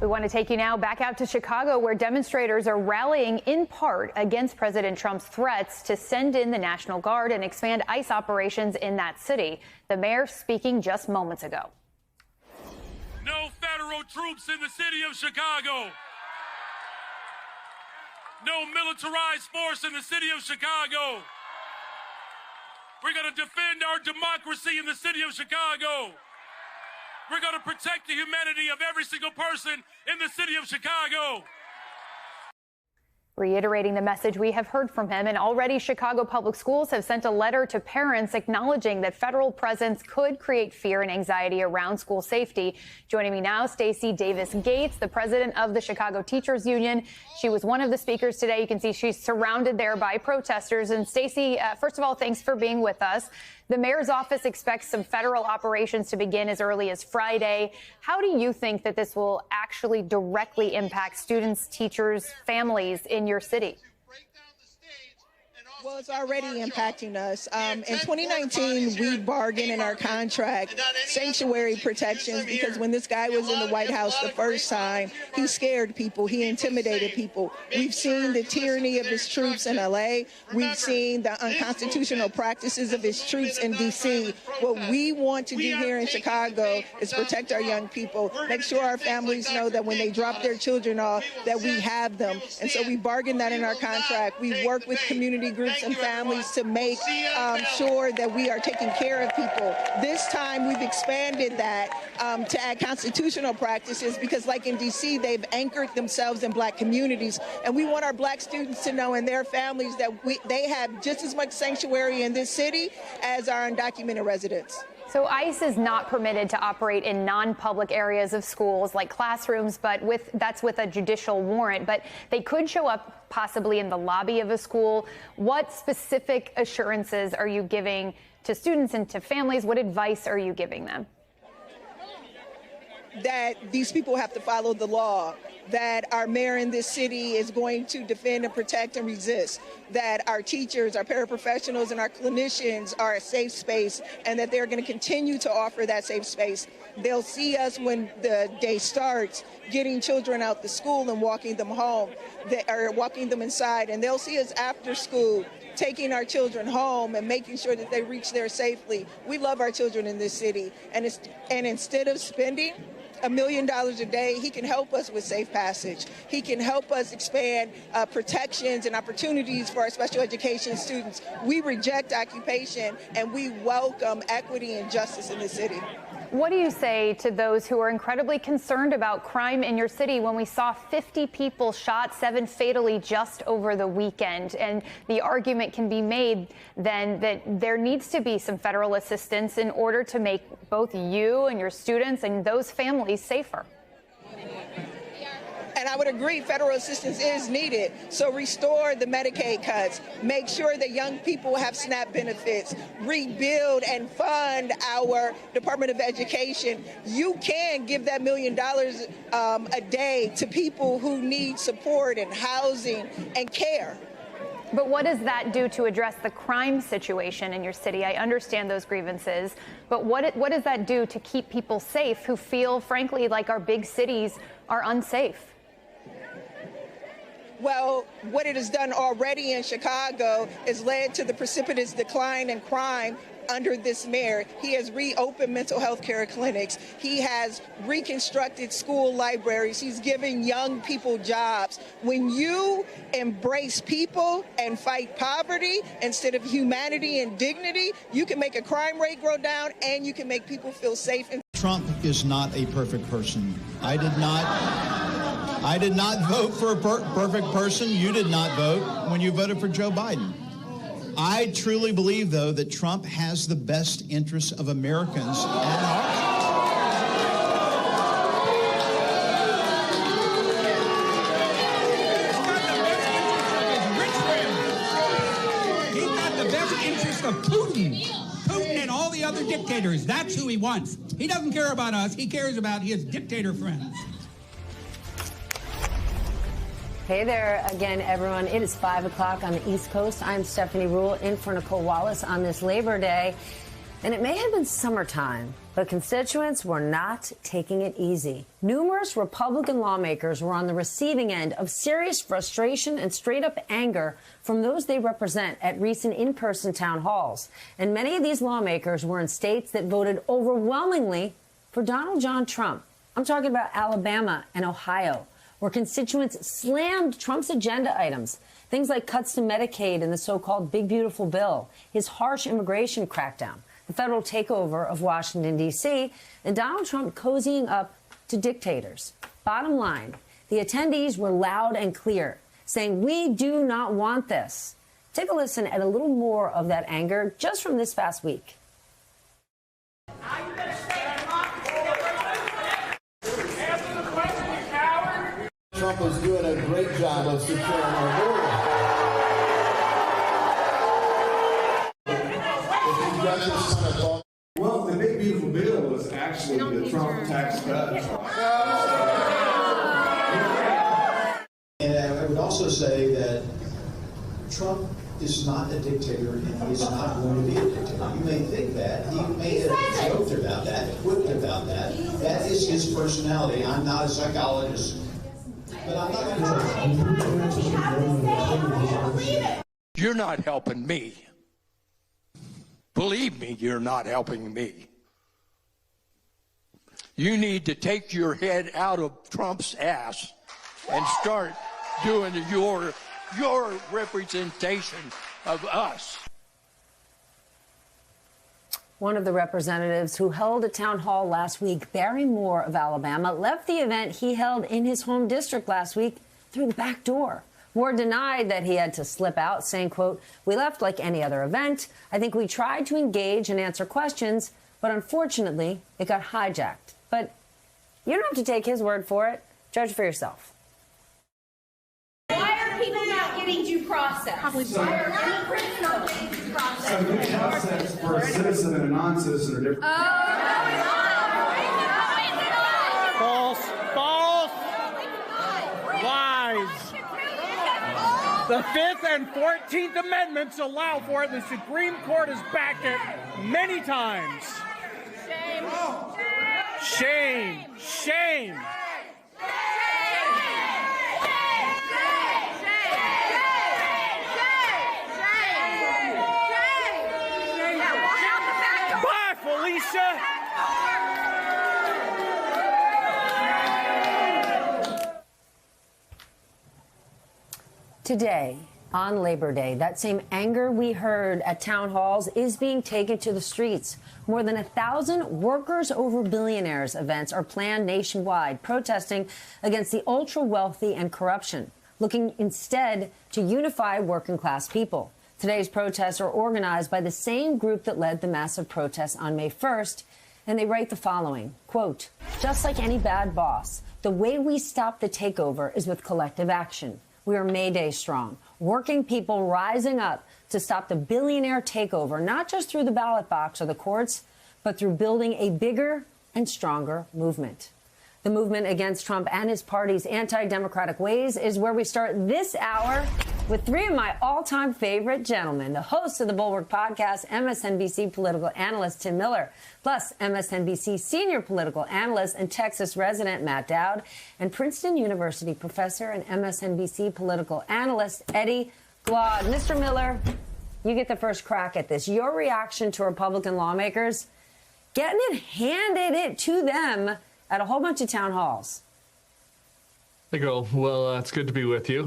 We want to take you now back out to Chicago, where demonstrators are rallying in part against President Trump's threats to send in the National Guard and expand ICE operations in that city. The mayor speaking just moments ago. No federal troops in the city of Chicago. No militarized force in the city of Chicago. We're going to defend our democracy in the city of Chicago. We're going to protect the humanity of every single person in the city of Chicago. Reiterating the message we have heard from him, and already Chicago Public Schools have sent a letter to parents acknowledging that federal presence could create fear and anxiety around school safety. Joining me now, Stacey Davis Gates, the president of the Chicago Teachers Union. She was one of the speakers today. You can see she's surrounded there by protesters. And Stacey, first of all, thanks for being with us. The mayor's office expects some federal operations to begin as early as Friday. How do you think that this will actually directly impact students, teachers, families in your city? Well, it's already impacting us. In 2019, we bargained in our contract sanctuary protections because when this guy was in the White House the first time, he scared people. He intimidated people. We've seen the tyranny of his troops in L.A. We've seen the unconstitutional practices of his troops in D.C. What we want to do here in Chicago is protect our young people, make sure our families know that when they drop their children off, that we have them. And so we bargained that in our contract. We work with community groups and families to make sure that we are taking care of people. This time we've expanded that to add constitutional practices because like in D.C., they've anchored themselves in black communities. And we want our black students to know and their families that they have just as much sanctuary in this city as our undocumented residents. So ICE is not permitted to operate in non-public areas of schools like classrooms, but that's with a judicial warrant. But they could show up possibly in the lobby of a school. What specific assurances are you giving to students and to families? What advice are you giving them? That these people have to follow the law, that our mayor in this city is going to defend and protect and resist, that our teachers, our paraprofessionals, and our clinicians are a safe space, and that they're going to continue to offer that safe space. They'll see us when the day starts, getting children out to school and walking them home, or walking them inside, and they'll see us after school, taking our children home and making sure that they reach there safely. We love our children in this city, and instead of spending $1 million a day, he can help us with safe passage. He can help us expand protections and opportunities for our special education students. We reject occupation and we welcome equity and justice in the city. What do you say to those who are incredibly concerned about crime in your city when we saw 50 people shot, 7 fatally just over the weekend? And the argument can be made then that there needs to be some federal assistance in order to make both you and your students and those families safer. And I would agree, federal assistance is needed. So restore the Medicaid cuts, make sure that young people have SNAP benefits, rebuild and fund our Department of Education. You can give that $1 million a day to people who need support and housing and care. But what does that do to address the crime situation in your city? I understand those grievances, but what does that do to keep people safe who feel, frankly, like our big cities are unsafe? Well, what it has done already in Chicago has led to the precipitous decline in crime under this mayor. He has reopened mental health care clinics. He has reconstructed school libraries. He's giving young people jobs. When you embrace people and fight poverty instead of humanity and dignity, you can make a crime rate go down and you can make people feel safe. Trump is not a perfect person. I did not vote for a perfect person. You did not vote when you voted for Joe Biden. I truly believe, though, that Trump has the best interests of Americans at heart. He's got the best interests of Putin and all the other dictators. That's who he wants. He doesn't care about us. He cares about his dictator friends. Hey there again, everyone. It is 5 o'clock on the East Coast. I'm Stephanie Rule in for Nicole Wallace on this Labor Day. And it may have been summertime, but constituents were not taking it easy. Numerous Republican lawmakers were on the receiving end of serious frustration and straight-up anger from those they represent at recent in-person town halls. And many of these lawmakers were in states that voted overwhelmingly for Donald John Trump. I'm talking about Alabama and Ohio, where constituents slammed Trump's agenda items, things like cuts to Medicaid and the so-called Big Beautiful Bill, his harsh immigration crackdown, the federal takeover of Washington, D.C., and Donald Trump cozying up to dictators. Bottom line, the attendees were loud and clear, saying, "We do not want this." Take a listen at a little more of that anger just from this past week. Trump is doing a great job of securing our border. Well, the Big Beautiful Bill was actually the Trump tax cut. And I would also say that Trump is not a dictator and he's not going to be a dictator. You may think that. He may have joked about that, quipped about that. That is his personality. I'm not a psychologist. But I'm not going to. You're not helping me. Believe me, you're not helping me. You need to take your head out of Trump's ass and start doing your representation of us. One of the representatives who held a town hall last week, Barry Moore of Alabama, left the event he held in his home district last week through the back door. Moore denied that he had to slip out, saying, quote, "We left like any other event. I think we tried to engage and answer questions, but unfortunately, it got hijacked." But you don't have to take his word for it. Judge for yourself. Why are people not getting due process? Why are immigrants not getting due process? So due process for a citizen and a non-citizen are different. False. False. Lies. The 5th and 14th Amendments allow for it. The Supreme Court has backed it many times. Shame. Shame. Shame. Bye, Felicia. Today, on Labor Day, that same anger we heard at town halls is being taken to the streets. More than 1,000 Workers Over Billionaires events are planned nationwide, protesting against the ultra-wealthy and corruption, looking instead to unify working-class people. Today's protests are organized by the same group that led the massive protests on May 1st, and they write the following, quote, "Just like any bad boss, the way we stop the takeover is with collective action. We are May Day strong, working people rising up to stop the billionaire takeover, not just through the ballot box or the courts, but through building a bigger and stronger movement." The movement against Trump and his party's anti-democratic ways is where we start this hour with three of my all-time favorite gentlemen, the host of the Bulwark podcast, MSNBC political analyst Tim Miller, plus MSNBC senior political analyst and Texas resident Matt Dowd, and Princeton University professor and MSNBC political analyst Eddie Glaude. Mr. Miller, you get the first crack at this. Your reaction to Republican lawmakers getting it handed it to them at a whole bunch of town halls. Hey, girl. Well, it's good to be with you.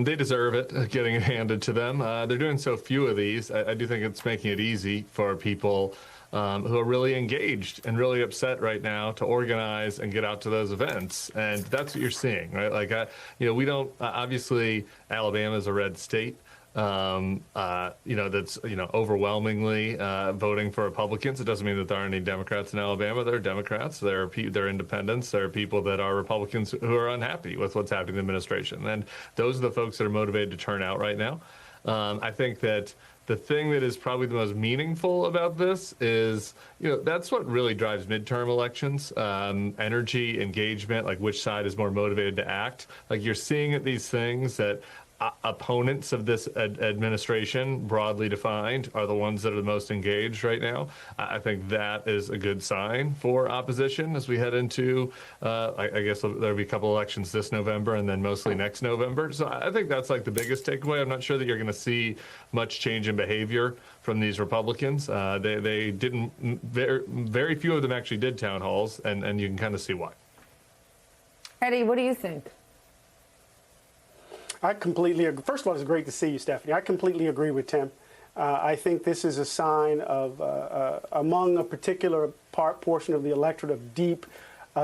They deserve it, getting it handed to them. They're doing so few of these. I do think it's making it easy for people who are really engaged and really upset right now to organize and get out to those events. And that's what you're seeing, right? Like, we don't, obviously, Alabama is a red state. That's overwhelmingly voting for Republicans. It doesn't mean that there aren't any Democrats in Alabama. There are Democrats. There are independents. There are people that are Republicans who are unhappy with what's happening in the administration. And those are the folks that are motivated to turn out right now. I think that the thing that is probably the most meaningful about this is, that's what really drives midterm elections, energy, engagement, like which side is more motivated to act. Like, you're seeing at these things that opponents of this administration, broadly defined, are the ones that are the most engaged right now. I think that is a good sign for opposition as we head into, I guess there'll be a couple elections this November and then mostly next November. So I think that's like the biggest takeaway. I'm not sure that you're going to see much change in behavior from these Republicans. They didn't, very few of them actually did town halls, and you can kind of see why. Eddie, what do you think? I completely agree. First of all, it's great to see you, Stephanie. I completely agree with Tim. I think this is a sign of, among a particular portion of the electorate, of deep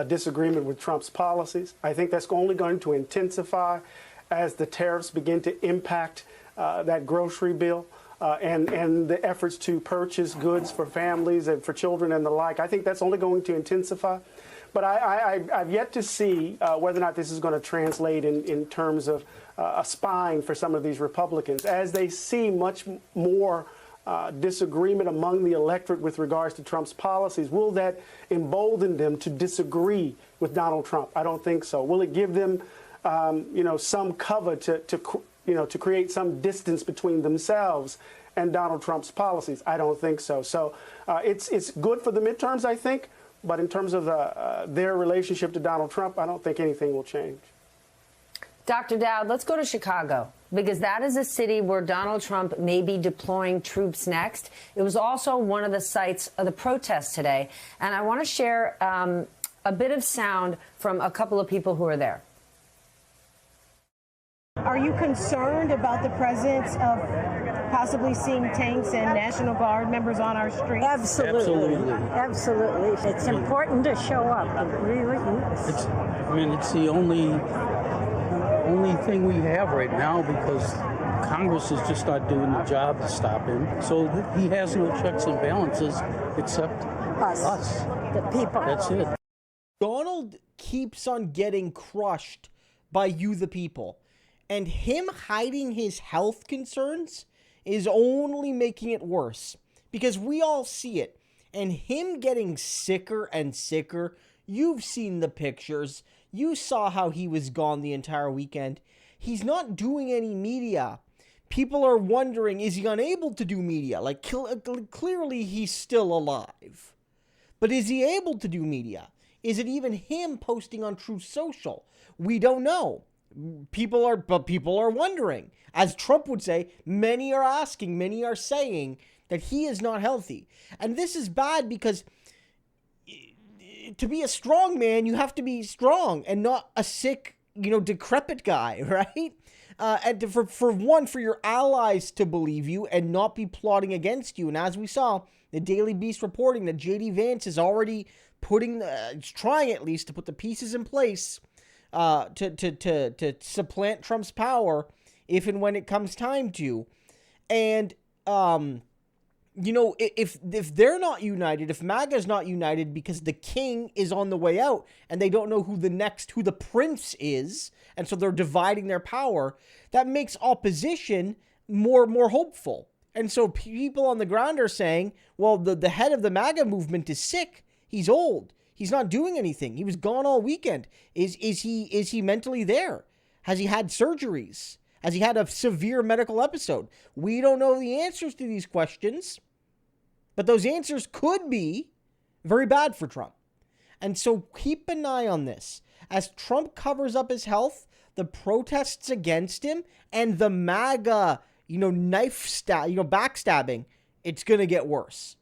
disagreement with Trump's policies. I think that's only going to intensify as the tariffs begin to impact that grocery bill and the efforts to purchase goods for families and for children and the like. I think that's only going to intensify. But I've yet to see whether or not this is going to translate in terms of a spine for some of these Republicans, as they see much more disagreement among the electorate with regards to Trump's policies. Will that embolden them to disagree with Donald Trump? I don't think so. Will it give them, some cover to create some distance between themselves and Donald Trump's policies? I don't think so. So it's good for the midterms, I think. But in terms of their relationship to Donald Trump, I don't think anything will change. Dr. Dowd, let's go to Chicago, because that is a city where Donald Trump may be deploying troops next. It was also one of the sites of the protests today. And I want to share a bit of sound from a couple of people who are there. Are you concerned about the presence of possibly seeing tanks and National Guard members on our streets? Absolutely. Absolutely. It's important to show up. It really is. It's the only thing we have right now, because Congress is just not doing the job to stop him. So he has no checks and balances except us. The people. That's it. Donald keeps on getting crushed by you, the people. And him hiding his health concerns is only making it worse, because we all see it. And him getting sicker and sicker, you've seen the pictures. You saw how he was gone the entire weekend. He's not doing any media. People are wondering, is he unable to do media? Like, clearly he's still alive. But is he able to do media? Is it even him posting on Truth Social? We don't know. People are wondering. As Trump would say, many are asking, many are saying that he is not healthy. And this is bad, because to be a strong man, you have to be strong and not a sick, decrepit guy, right? And for your allies to believe you and not be plotting against you. And as we saw, the Daily Beast reporting that J.D. Vance is already trying at least to put the pieces in place to supplant Trump's power if and when it comes time to. And, if they're not united, if MAGA's not united because the king is on the way out and they don't know who the prince is, and so they're dividing their power, that makes opposition more hopeful. And so people on the ground are saying, well, the head of the MAGA movement is sick. He's old. He's not doing anything. He was gone all weekend. Is he mentally there? Has he had surgeries? Has he had a severe medical episode? We don't know the answers to these questions, but those answers could be very bad for Trump. And so keep an eye on this. As Trump covers up his health, the protests against him, and the MAGA, backstabbing, it's going to get worse.